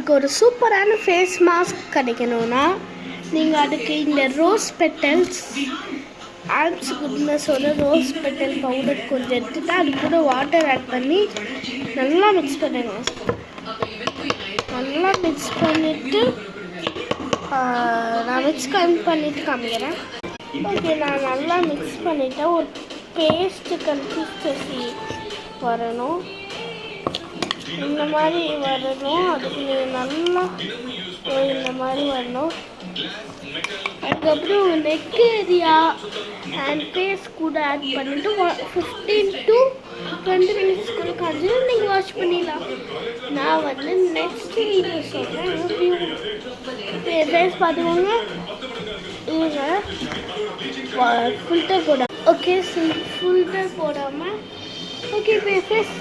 உங்களுக்கு ஒரு சூப்பரான ஃபேஸ் மாஸ்க் கிடைக்கணும்னா நீங்கள் அதுக்கு இந்த ரோஸ் பெட்டல்ஸ் ஆல்ப்ஸ் குட்னஸோட ரோஸ் பெட்டல் பவுடர் கொஞ்சம் எடுத்துகிட்டு அது கூட வாட்டர் ஆட் பண்ணி நல்லா மிக்ஸ் பண்ணுங்க. நல்லா மிக்ஸ் பண்ணிவிட்டு நான் மிக்ஸ் பண்ணிவிட்டு காமிக்கிறேன். ஓகே, நான் நல்லா மிக்ஸ் பண்ணிவிட்டேன். ஒரு பேஸ்ட்டு கன்சிஸ்டன்சி வரணும், இந்த மாதிரி வரணும். அதுக்கு நீங்கள் நல்லா இந்த மாதிரி வரணும். அதுக்கப்புறம் நெக் ஏரியா அண்ட் ஃபேஸ் கூட ஆட் பண்ணிவிட்டு 15 to 20 minutes கூட காய்ச்சி நீங்கள் வாஷ் பண்ணிடலாம். நான் வந்து நெக்ஸ்ட் வீடியோ சொல்கிறேன். ஃபேஸ் பார்த்துக்கோங்க. இவங்க ஃபில்டர் போட ஓகே, ஃபில்டர் போடாமல் ஓகே ஃபேஸ்